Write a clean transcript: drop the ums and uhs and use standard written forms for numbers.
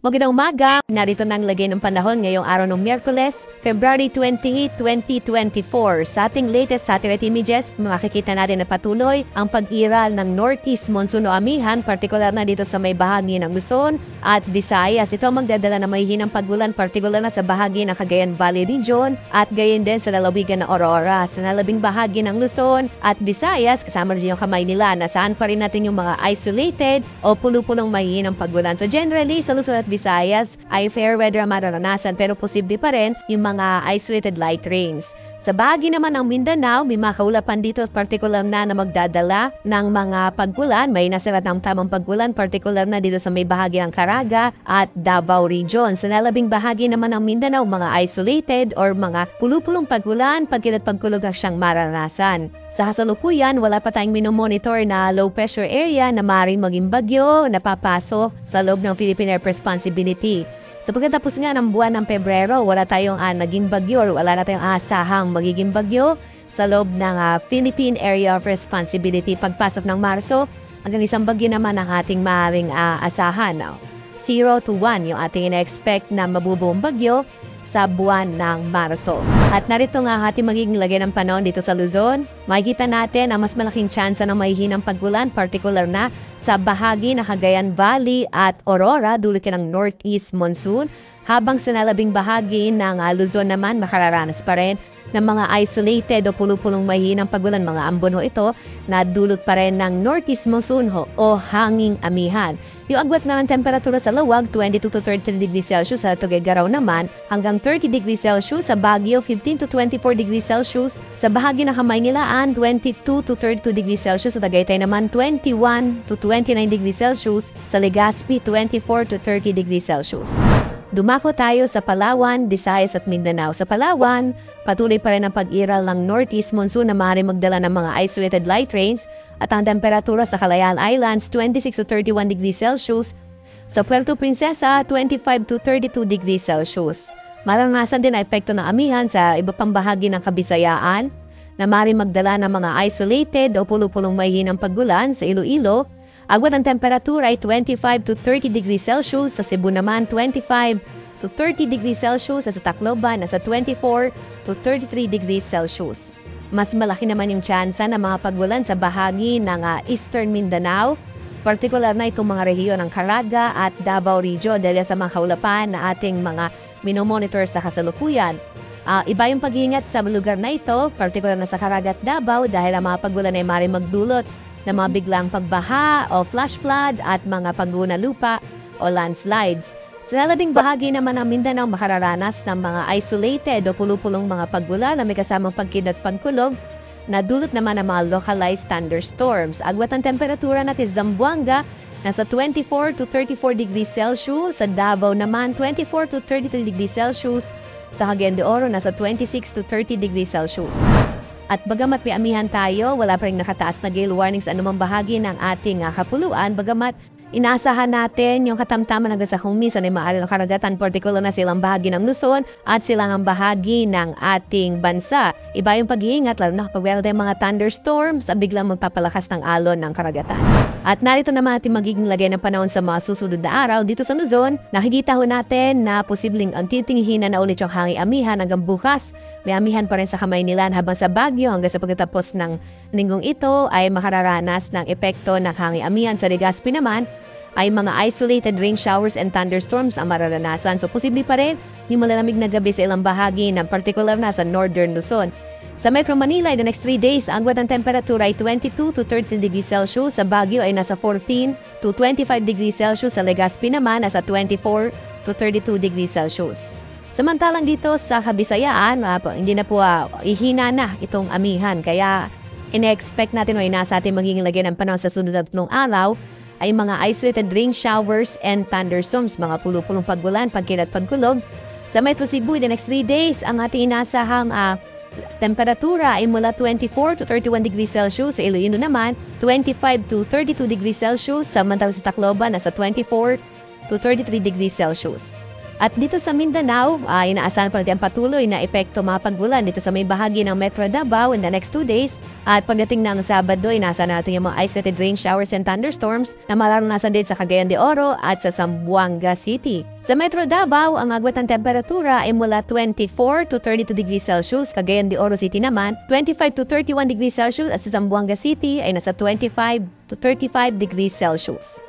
Magandang umaga, narito na ang lagay ng panahon ngayong araw ng Miyerkules, February 28, 2024. Sa ating latest satellite images, makikita natin na patuloy ang pag-iral ng Northeast Monsoon o amihan, partikular na dito sa may bahagi ng Luzon at Visayas. Ito magdadala ng mahihinang pagulan, partikular na sa bahagi ng Cagayan Valley Region at gayon din sa lalawigan ng Aurora. Sa nalabing bahagi ng Luzon at Visayas, kasama rin yung kamay nila, nasaan pa rin natin yung mga isolated o pulo-pulong mahihinang pagulan. So generally, sa Luzon at Visayas ay fair weather ang mararanasan pero posible pa rin yung mga isolated light rains. Sa bahagi naman ng Mindanao, may mga kaulapan dito partikular na magdadala ng mga pagkulan. May nasalat ng tamang pagkulan, partikular na dito sa may bahagi ng Caraga at Davao Region. Sa nalabing bahagi naman ng Mindanao, mga isolated or mga pulupulong pagkulan, pagkilat pagkulog ang siyang mararanasan. Sa kasalukuyan, wala pa tayong minomonitor na low pressure area na maaaring maging bagyo na papasok sa loob ng Philippine Air Responsibility. Sa pagkatapos nga ng buwan ng Pebrero, wala tayong naging bagyo or wala na tayong asahang magiging bagyo sa loob ng Philippine Area of Responsibility. Pagpasok ng Marso, hanggang isang bagyo naman ang ating maaaring asahan. 0 to 1 yung ating ina-expect na mabubuong bagyo sa buwan ng Marso. At narito nga ating magiging lagay ng panahon dito sa Luzon. Makikita natin ang mas malaking tsansa ng mahihinang paggulan, partikular na sa bahagi ng Cagayan Valley at Aurora, dulot ng Northeast Monsoon. Habang sa nalabing bahagi ng Luzon naman, makararanas pa rin ng mga isolated o pulupulong mahihinang pagulan, mga ambon ho ito, na dulot pa rin ng Northeast Monsoon ho o hanging amihan. Yung agwat na ng temperatura sa Lawag, 22 to 33 degrees Celsius, sa Tuguegarao naman, hanggang 30 degrees Celsius, sa Baguio, 15 to 24 degrees Celsius, sa bahagi ng Kamaynilaan, 22 to 32 degrees Celsius, sa Tagaytay naman, 21 to 29 degrees Celsius, sa Legazpi, 24 to 30 degrees Celsius. Dumako tayo sa Palawan, Visayas at Mindanao. Sa Palawan, patuloy pa rin ang pag-iral ng Northeast Monsoon na maaaring magdala ng mga isolated light rains at ang temperatura sa Kalayaan Islands, 26 to 31 degrees Celsius. Sa Puerto Princesa, 25 to 32 degrees Celsius. Maranasan din ang epekto ng amihan sa iba pang bahagi ng Kabisayaan na maaaring magdala ng mga isolated o pulo-pulong mahihinang paggulan sa Iloilo. Agwat ang temperatura ay 25 to 30 degrees Celsius, sa Cebu naman 25 to 30 degrees Celsius at sa Tacloban nasa 24 to 33 degrees Celsius. Mas malaki naman yung tsansa ng mga paggulan sa bahagi ng Eastern Mindanao, partikular na itong mga rehiyon ng Caraga at Davao Region dahil sa mga kaulapan na ating mga minomonitor sa kasalukuyan. Iba yung pag-iingat sa lugar na ito, partikular na sa Caraga at Davao dahil ang mga paggulan ay maaaring magdulot na mga biglang pagbaha o flash flood at mga pagguna lupa o landslides. Sa nalabing bahagi naman ng Mindanao, makararanas ng mga isolated o pulupulong mga paggulan na may kasamang pagkid at pagkulog na dulot naman ng mga localized thunderstorms. Agwat ang temperatura natin sa Zamboanga, nasa 24 to 34 degrees Celsius. Sa Davao naman, 24 to 33 degrees Celsius. Sa Cagayan de Oro, nasa 26 to 30 degrees Celsius. At bagamat may amihan tayo, wala pa rin nakataas na gale warning sa anumang bahagi ng ating kapuluan, bagamat inaasahan natin yung katamtaman hanggang sa kung minsan ay maaari ng karagatan, partikular na silang bahagi ng Luzon at silang bahagi ng ating bansa. Iba yung pag-iingat, lalo na kapag meron tayong mga thunderstorms, biglang magpapalakas ng alon ng karagatan. At narito naman ating magiging lagay ng panahon sa mga susunod na araw dito sa Luzon. Nakikita ho natin na posibleng antitinghina na ulit yung hanging amihan hanggang bukas. May amihan pa rin sa Kamaynilan habang sa Baguio hanggang sa pagkatapos ng linggong ito ay makararanas ng epekto ng hanging amihan. Sa Legazpi naman ay mga isolated rain showers and thunderstorms ang mararanasan. So posible pa rin yung malalamig na gabi sa ilang bahagi ng partikular na sa Northern Luzon. Sa Metro Manila, the next 3 days, ang agwat ng temperatura ay 22 to 30 degrees Celsius. Sa Baguio ay nasa 14 to 25 degrees Celsius. Sa Legazpi naman, nasa 24 to 32 degrees Celsius. Samantalang dito sa Kabisayaan, hindi na po ihina na itong amihan. Kaya ina-expect natin o inasa atin magiging lagay ng panahon sa sunod na tatlong araw ay mga isolated rain showers and thunderstorms, mga pulupulong paggulan, pagkid at pagkulog. Sa Metro Cebu, the next 3 days, ang ating inasahang temperatura ay mula 24 to 31 degrees Celsius. Sa Iloilo naman, 25 to 32 degrees Celsius. Samantalang sa Tacloban, nasa 24 to 33 degrees Celsius. At dito sa Mindanao, inaasahan pa natin ang patuloy na epekto mga pag-ulan dito sa may bahagi ng Metro Davao in the next 2 days. At pagdating ng Sabado, inaasahan natin yung mga isolated rain showers and thunderstorms na mararanasan din sa Cagayan de Oro at sa Zamboanga City. Sa Metro Davao, ang agwat ng temperatura ay mula 24 to 32 degrees Celsius. Cagayan de Oro City naman, 25 to 31 degrees Celsius at sa Zamboanga City ay nasa 25 to 35 degrees Celsius.